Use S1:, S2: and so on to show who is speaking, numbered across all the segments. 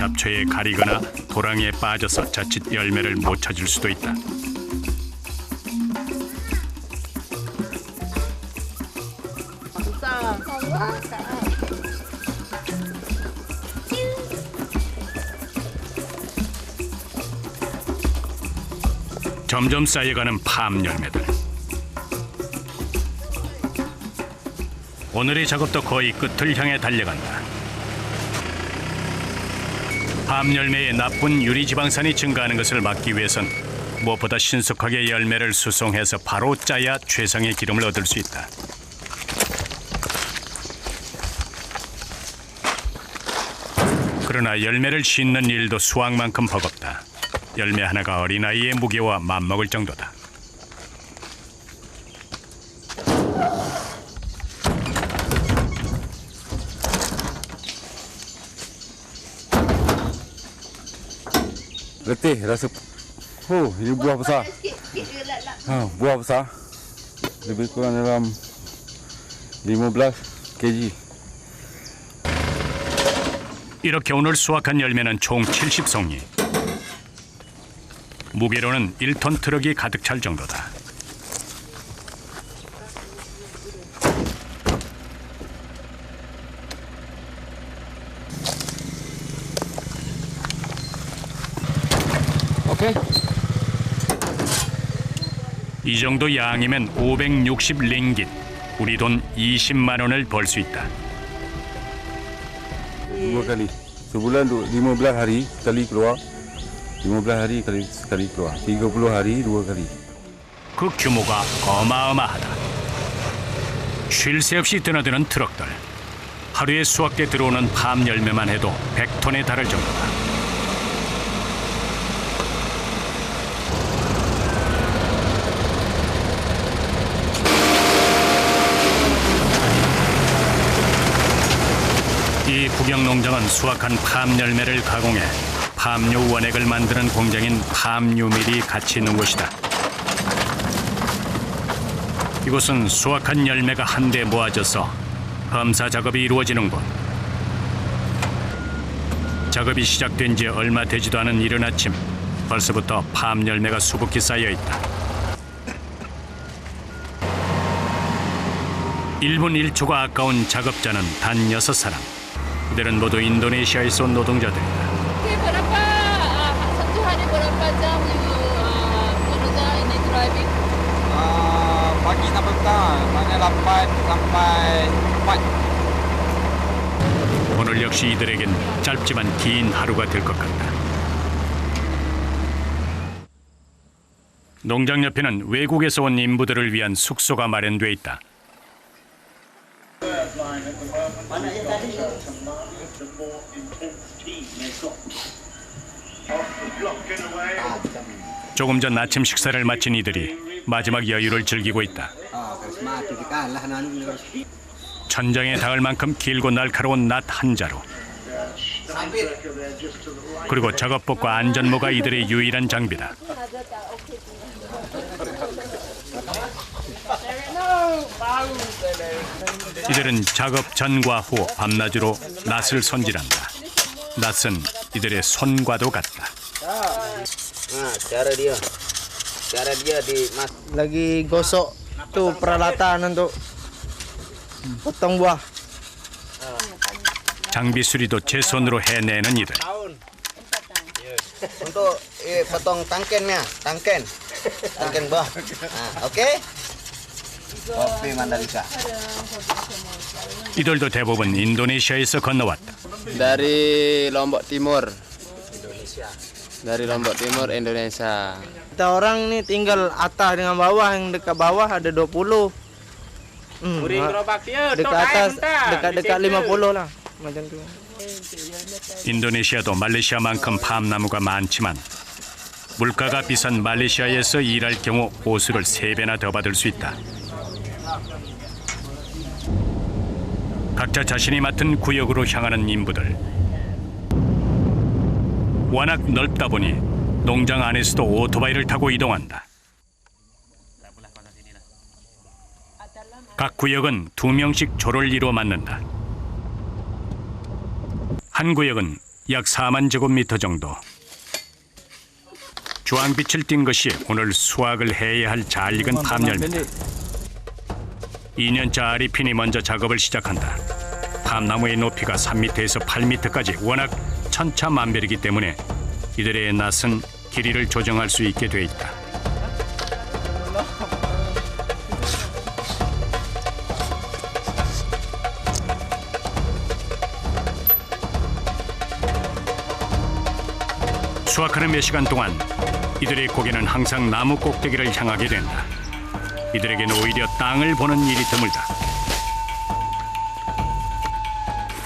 S1: 잡초에 가리거나 도랑에 빠져서 자칫 열매를 못 찾을 수도 있다. 점점 쌓여가는 팜 열매들. 오늘의 작업도 거의 끝을 향해 달려간다. 팜 열매의 나쁜 유리지방산이 증가하는 것을 막기 위해선 무엇보다 신속하게 열매를 수송해서 바로 짜야 최상의 기름을 얻을 수 있다. 그러나 열매를 씻는 일도 수확만큼 버겁다. 열매 하나가 어린아이의 무게와 맞먹을 정도다.
S2: Letih rasa. Oh, ini buah besar. Buah besar. Lebih kurang dalam 15 kg.
S1: 이렇게 오늘 수확한 열매는 총 70송이. 무게로는 1톤 트럭이 가득 찰 정도다.
S2: Okey.
S1: 이 정도 양이면 560 링깃, 우리 돈 20만 원을 벌 수 있다.
S2: 2 kali. Sebulan 15 hari sekali keluar. 15 hari sekali keluar. 30 hari 2 kali.
S1: 그 규모가 어마어마하다. 쉴 새 없이 드나드는 트럭들. 하루에 수확돼 들어오는 팜 열매만 해도 100톤에 달할 정도다. 이 구경농장은 수확한 팜 열매를 가공해 팜유 원액을 만드는 공장인 팜유밀이 같이 있는 곳이다. 이곳은 수확한 열매가 한데 모아져서 검사 작업이 이루어지는 곳. 작업이 시작된 지 얼마 되지도 않은 이른 아침, 벌써부터 팜 열매가 수북히 쌓여 있다. 1분 1초가 아까운 작업자는 단 6사람. 그들은 모두 인도네시아에서 온 노동자들이다.
S3: Berapa satu hari berapa jam kerja ini driving?
S4: Pagi sampai petang, maknanya 8 sampai 4.
S1: 오늘 역시 이들에겐 짧지만 긴 하루가 될 것 같다. 농장 옆에는 외국에서 온 인부들을 위한 숙소가 마련돼 있다. 조금 전 아침 식사를 마친 이들이 마지막 여유를 즐기고 있다. 천장에 닿을 만큼 길고 날카로운 낫 한 자루. 그리고 작업복과 안전모가 이들의 유일한 장비다. 이들은 작업 전과 후 밤낮으로 낫을 손질한다. 낫은 이들의 손과도 같다.
S4: Cara dia dimas.
S5: Lagi gosok tuh peralatan untuk potong buah.
S1: 장비 수리도 제 손으로 해내는 이들.
S4: Untuk potong tangkennya, tangken buah. Oke? Kopi Mandalika.
S1: 이들도 대부분 인도네시아에서 건너왔다.
S6: Dari Lombok Timur. Dari Lombok Timur, Indonesia.
S5: Kita orang nih tinggal atas dengan bawah, yang dekat bawah ada 20. Dekat atas dekat 50 lah macam tu.
S1: 인도네시아도 말레이시아만큼 팜나무가 많지만 물가가 비싼 말레이시아에서 일할 경우 보수를 3배나 더 받을 수 있다. 각자 자신이 맡은 구역으로 향하는 인부들. 워낙 넓다 보니 농장 안에서도 오토바이를 타고 이동한다. 각 구역은 2명씩 조를 이루어 맡는다. 한 구역은 약 4만 제곱미터 정도. 주황빛을 띤 것이 오늘 수확을 해야 할 잘 익은 팜열매다. 2년차 아리핀이 먼저 작업을 시작한다. 팜나무의 높이가 3m에서 8m까지 워낙 천차만별이기 때문에 이들의 낯은 길이를 조정할 수 있게 돼 있다. 수확하는 몇 시간 동안 이들의 고개는 항상 나무 꼭대기를 향하게 된다. 이들에게는 오히려 땅을 보는 일이 드물다.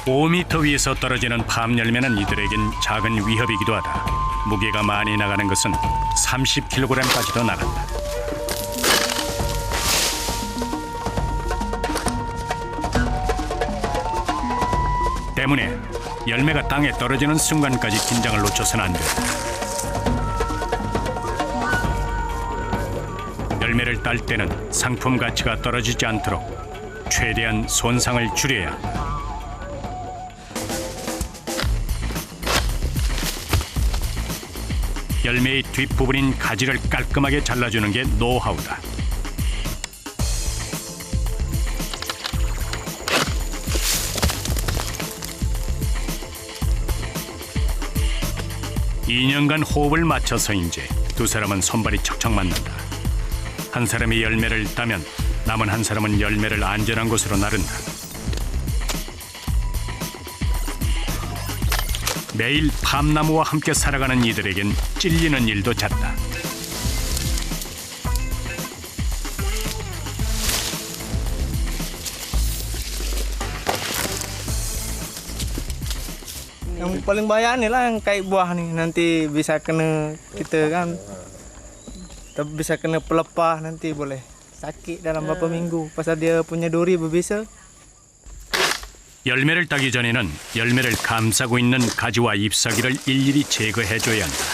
S1: 5m 위에서 떨어지는 팜 열매는 이들에겐 작은 위협이기도 하다. 무게가 많이 나가는 것은 30kg까지도 나간다. 때문에 열매가 땅에 떨어지는 순간까지 긴장을 놓쳐서는 안 된다. 열매를 딸 때는 상품 가치가 떨어지지 않도록 최대한 손상을 줄여야 한다. 열매의 뒷부분인 가지를 깔끔하게 잘라주는 게 노하우다. (2년간) 호흡을 맞춰서인지 두 사람은 손발이 척척 맞는다. 한 사람이 열매를 따면 남은 한 사람은 열매를 안전한 곳으로 나른다. 매일 팜나무와 함께 살아가는 이들에겐 찔리는 일도 잦다.
S5: Yang paling bahaya nih lah yang kayak buah nih, nanti bisa kena kita kan, bisa kena pelepah nanti boleh sakit dalam beberapa minggu pasal dia punya duri berbisa.
S1: 열매를 따기 전에는 열매를 감싸고 있는 가지와 잎사귀를 일일이 제거해줘야 한다.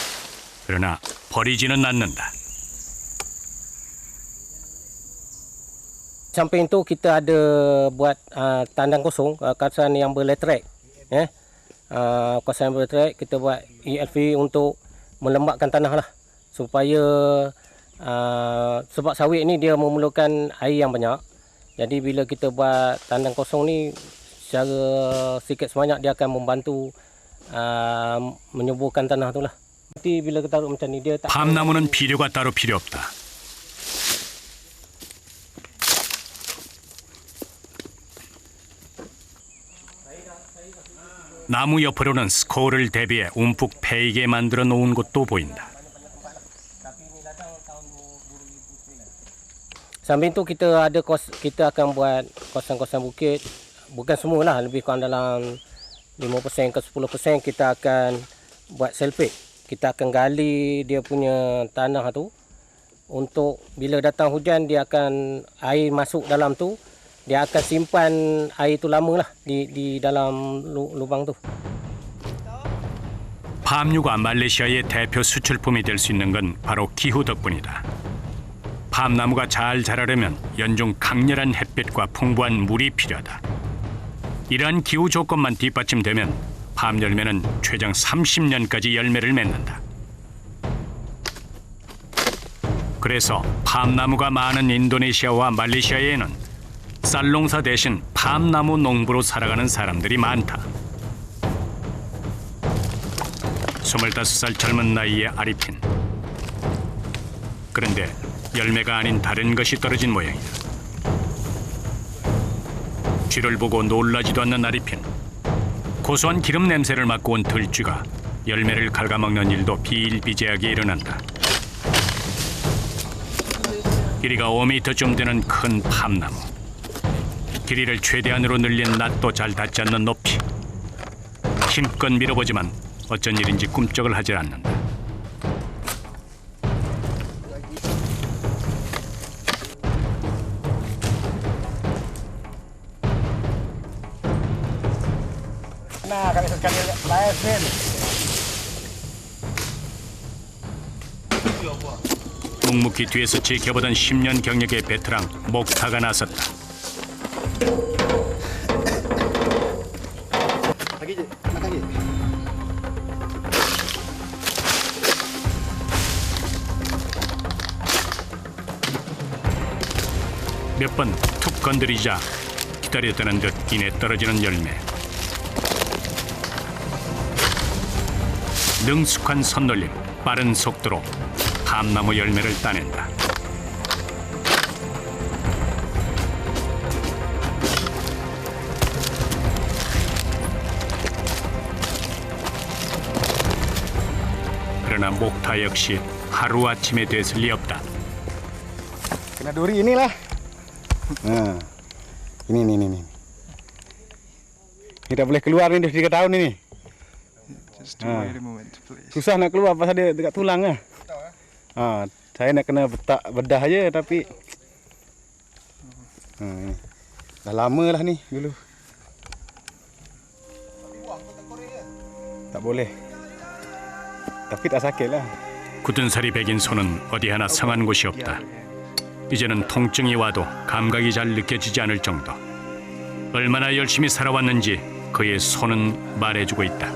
S1: 그러나 버리지는 않는다.
S7: Samping itu kita ada buat tandang kosong, kawasan yang berletrek. Kawasan berletrek kita buat ELV untuk melembabkan tanah lah. Supaya sebab sawit ni dia memerlukan air yang banyak. Jadi bila kita buat tandang kosong ni, secara sikit sebanyak dia akan membantu menyuburkan tanah tu lah. Nanti bila kita taruh macam ni dia tak.
S1: 팜나무는 비료가 따로 필요 없다. 나무 옆으로는 스코어를 대비해 움푹 패이게 만들어 놓은 곳도 보인다.
S7: Samping tu kita akan buat kawasan-kawasan bukit. Bukan semua lah, lebih kurang dalam 5% ke 10% kita akan buat selpit. Kita akan gali dia punya tanah tu untuk bila datang hujan dia akan air masuk dalam tu, dia akan simpan air tu lama lah di dalam lubang tu.
S1: 팜유가 말레이시아의 대표 수출품이 될 수 있는 건 바로 기후 덕분이다. 팜나무가 잘 자라려면 연중 강렬한 햇빛과 풍부한 물이 필요하다. 이러한 기후 조건만 뒷받침되면 팜 열매는 최장 30년까지 열매를 맺는다. 그래서 팜나무가 많은 인도네시아와 말레이시아에는 쌀농사 대신 팜나무 농부로 살아가는 사람들이 많다. 25살 젊은 나이의 아리핀. 그런데 열매가 아닌 다른 것이 떨어진 모양이다. 쥐를 보고 놀라지도 않는 아리핀. 고소한 기름 냄새를 맡고 온 들쥐가 열매를 갉아먹는 일도 비일비재하게 일어난다. 길이가 5m쯤 되는 큰 팜나무. 길이를 최대한으로 늘린 낫도 잘 닿지 않는 높이. 힘껏 밀어보지만 어쩐 일인지 꿈쩍을 하지 않는다.
S7: Nah, kami sekali live men.
S1: 묵묵히 뒤에서 지켜보던 10년 경력의 베테랑 목타가 나섰다. 몇 번 툭 건드리자 기다렸다는 듯 이내 떨어지는 열매. 능숙한 손놀림, 빠른 속도로 밤나무 열매를 따낸다. 그러나 목타 역시 하루아침에 됐을 리 없다.
S2: Kena duri inilah. Nah, ini. Kita boleh keluar ni dah 3 tahun ini.
S5: Just to wait a moment, please.
S2: Susah nak keluar pasal dia dekat tulang lah. Saya nak kena bedah aja tapi ini. Dah lama lah ni dulu. Tak boleh. Tapi tak sakit lah.
S1: 굳은 살이 배긴 손은 어디 하나 성한 곳이 없다. 이제는 통증이 와도 감각이 잘 느껴지지 않을 정도. 얼마나 열심히 살아왔는지 그의 손은 말해주고 있다.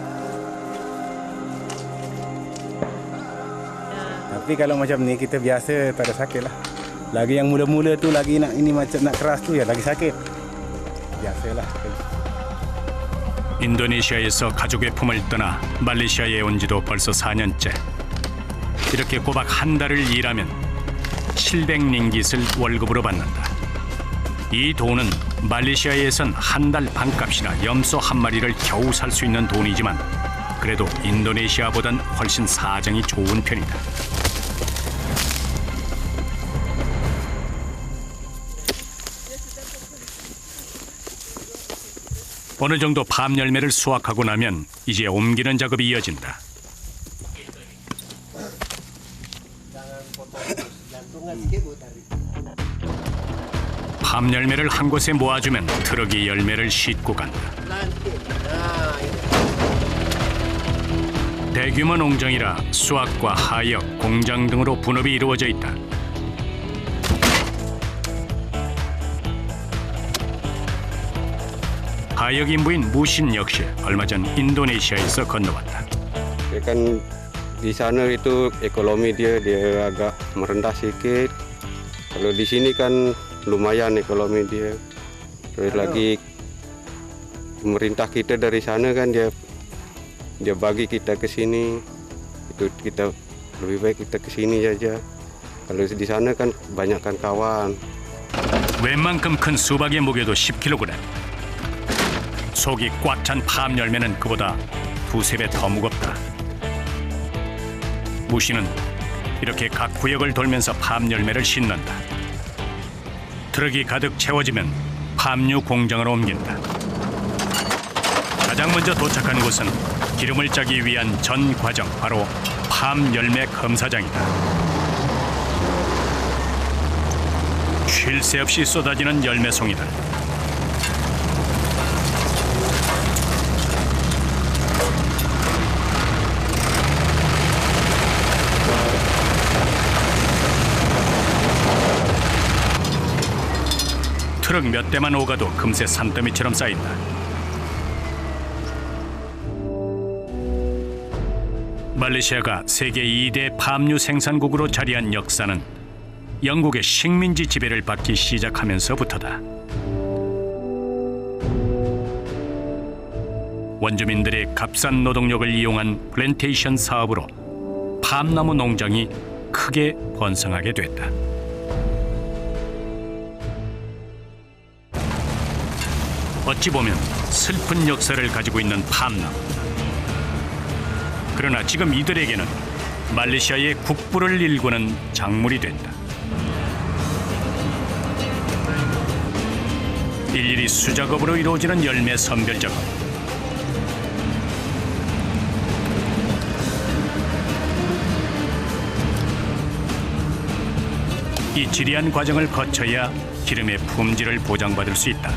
S2: Tapi kalau macam ni kita biasa tak ada sakit lah. Lagi yang mula-mula tu lagi nak ini macam nak keras tu ya lagi sakit. Biasalah.
S1: 인도네시아에서 가족의 품을 떠나 말레이시아에 온 지도 벌써 4년째. 이렇게 꼬박 한 달을 일하면 700링깃을 월급으로 받는다. 이 돈은 말레이시아에선 한 달 반값이나 염소 한 마리를 겨우 살 수 있는 돈이지만 그래도 인도네시아보단 훨씬 사정이 좋은 편이다. 어느 정도 밤 열매를 수확하고 나면 이제 옮기는 작업이 이어진다. 밤 열매를 한 곳에 모아주면 트럭이 열매를 싣고 간다. 대규모 농장이라 수확과 하역, 공장 등으로 분업이 이루어져 있다. 하역 인부인 무신 역시 얼마 전 인도네시아에서 건너왔다.
S8: Kan di sana itu ekonomi dia agak merendah sedikit. Kalau di sini kan lumayan ekonomi dia. Terus lagi pemerintah kita dari sana kan dia bagi kita ke sini. Itu kita lebih baik kita ke sini saja. Kalau di sana kan banyakkan kawan.
S1: 웬만큼 큰 수박의 무게도 10kg. 속이 꽉 찬 팜 열매는 그보다 2~3배 더 무겁다. 무씨는 이렇게 각 구역을 돌면서 팜 열매를 싣는다. 트럭이 가득 채워지면 팜유 공장으로 옮긴다. 가장 먼저 도착한 곳은 기름을 짜기 위한 전 과정, 바로 팜 열매 검사장이다. 쉴 새 없이 쏟아지는 열매송이들. 트럭 몇 대만 오가도 금세 산더미처럼 쌓인다. 말레이시아가 세계 2대 팜유 생산국으로 자리한 역사는 영국의 식민지 지배를 받기 시작하면서부터다. 원주민들의 값싼 노동력을 이용한 플랜테이션 사업으로 팜나무 농장이 크게 번성하게 됐다. 어찌 보면 슬픈 역사를 가지고 있는 팜나무. 그러나 지금 이들에게는 말레이시아의 국부를 일구는 작물이 된다. 일일이 수작업으로 이루어지는 열매 선별 작업. 이 지리한 과정을 거쳐야 기름의 품질을 보장받을 수 있다.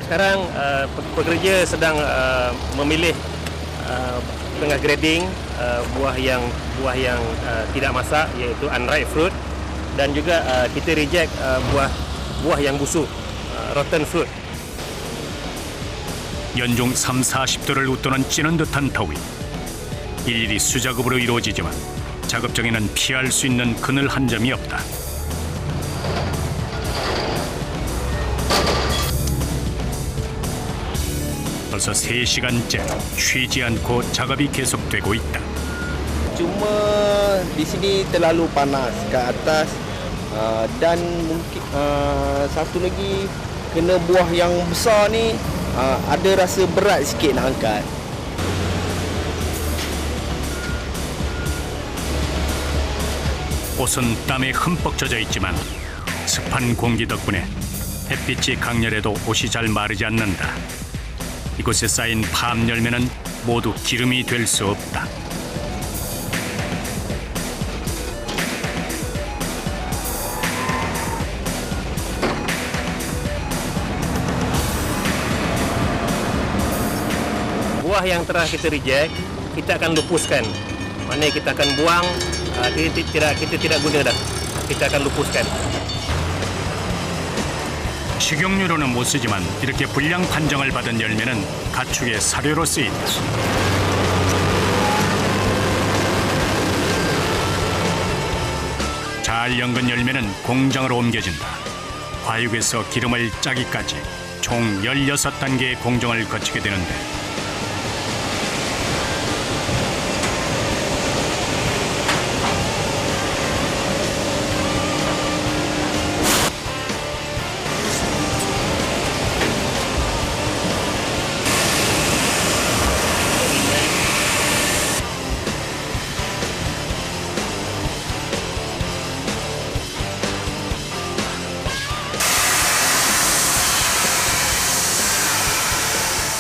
S7: Sekarang pekerja sedang memilih tengah grading buah yang tidak masak, iaitu unripe fruit, dan juga kita reject buah yang busuk, rotten fruit.
S1: 연중 30~40도를 웃도는 찌는 듯한 더위. 일일이 수작업으로 이루어지지만 작업 중에는 피할 수 있는 그늘 한 점이 없다. 벌써 3시간째 쉬지 않고 작업이 계속되고 있다.
S5: Cuma di sini terlalu panas ke atas dan mungkin satu lagi kena buah yang besar ni ada rasa berat sikit nak angkat.
S1: 옷은 땀에 흠뻑 젖어 있지만 습한 공기 덕분에 햇빛이 강렬해도 옷이 잘 마르지 않는다. 이곳에 쌓인 팜 열매는 모두 기름이 될 수 없다.
S7: Buah yang telah kita reject, kita akan lupuskan. Maknanya kita akan buang, kita tidak guna dah. Kita akan lupuskan.
S1: 식용유로는 못 쓰지만 이렇게 불량 판정을 받은 열매는 가축의 사료로 쓰인다. 잘 연근 열매는 공장으로 옮겨진다. 과육에서 기름을 짜기까지 총 16단계의 공정을 거치게 되는데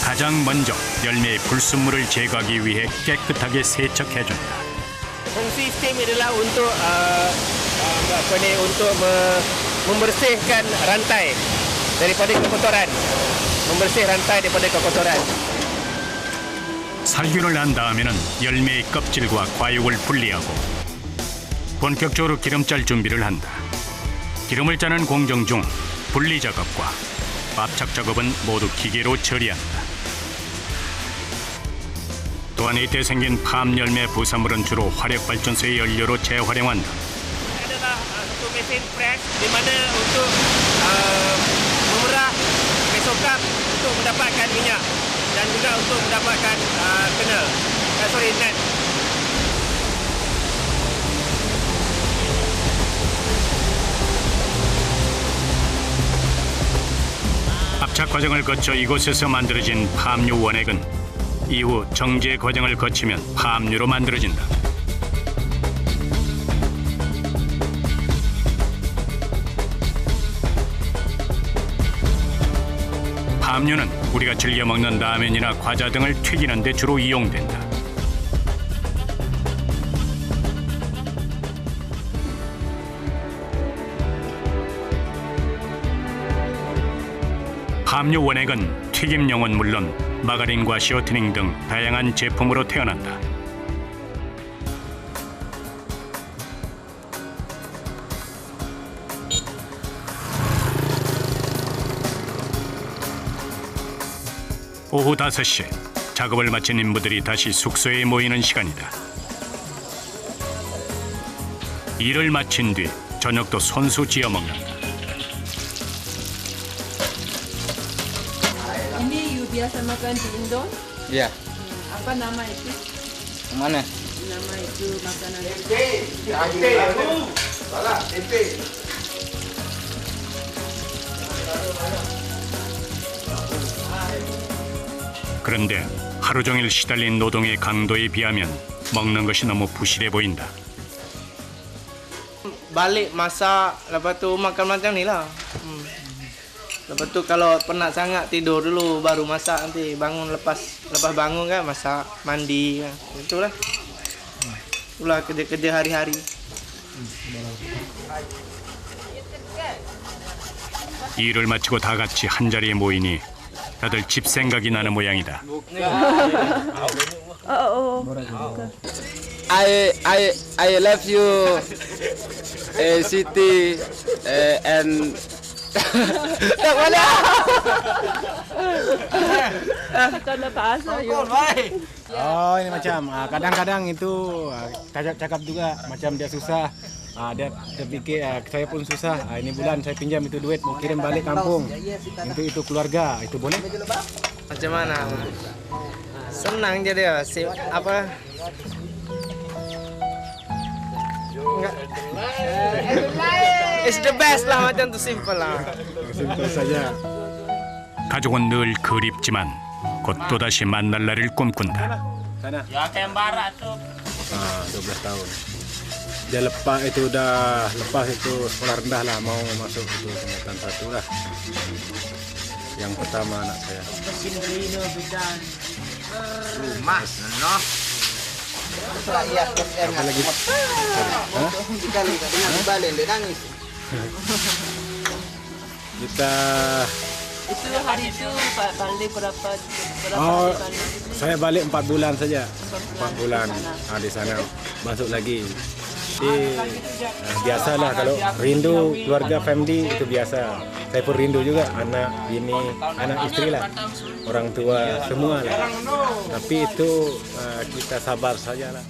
S1: 가장 먼저 열매의 불순물을 제거하기 위해 깨끗하게 세척해준다.
S7: Fungsi steam adalah untuk membersihkan rantai daripada kekotoran. Membersih rantai daripada kekotoran.
S1: 살균을 한 다음에는 열매의 껍질과 과육을 분리하고 본격적으로 기름 짤 준비를 한다. 기름을 짜는 공정 중 분리 작업과 압착 작업은 모두 기계로 처리한다. 또한 이때 생긴 팜 열매 부산물은 주로 화력발전소의 연료로 재활용한다.
S7: Adalah satu mesin press di mana untuk memerah mesokap untuk mendapatkan minyak dan juga untuk mendapatkan net.
S1: 압착 과정을 거쳐 이곳에서 만들어진 팜유 원액은 이후 정제 과정을 거치면 팜유로 만들어진다. 팜유는 우리가 즐겨 먹는 라면이나 과자 등을 튀기는 데 주로 이용된다. 팜유 원액은 튀김용은 물론 마가린과 쇼트닝 등 다양한 제품으로 태어난다. 오후 5시 작업을 마친 인부들이 다시 숙소에 모이는 시간이다. 일을 마친 뒤 저녁도 손수 지어 먹는다.
S3: Ini you biasa makan di Indo?
S5: Ya.
S3: Apa nama itu?
S5: Mana?
S3: Nama itu makanan.
S1: 그런데 하루 종일 시달린 노동의 강도에 비하면 먹는 것이 너무 부실해 보인다.
S5: Balik masak, lepas tu makan macam ni lah. Lepas tu kalau penat sangat tidur dulu baru masak nanti. Bangun lepas bangun kan masak, mandi kan. Itulah. Itulah kerja-kerja hari-hari.
S1: 일을 마치고 다 같이 한 자리에 모이니 다들 집 생각이 나는 모양이다.
S6: I love you, city, and tak boleh.
S3: Kalau bahasa you.
S9: Oh, ini macam kadang-kadang itu cakap juga macam dia susah. Dia terfikir saya pun susah. Ini bulan saya pinjam itu duit mau kirim balik kampung. Itu keluarga, itu boleh?
S5: Macam mana? Senang je dia. Apa? Enggak. It's the best lah, macam tu simple lah.
S9: Simple saja.
S1: 가족은 늘 그립지만 곧 또다시 만날 날을 꿈꾼다.
S9: Sana. 12 tahun. Dia lepas itu sekolah rendah lah, mau masuk itu tingkatan 1 lah. Yang pertama anak saya.
S4: Rumah, no. Iya,
S9: Apa lagi? Hah?
S4: Kali tadi balik dia nangis.
S9: Kita
S3: Itu hari itu balik berapa
S9: Oh,
S3: hari balik?
S9: saya balik 4 bulan saja. 4 bulan di sana masuk lagi. Jadi biasalah kalau rindu keluarga family itu biasa. Saya pun rindu juga anak, bini, anak istri lah, orang tua semua lah. Tapi itu kita sabar sajalah.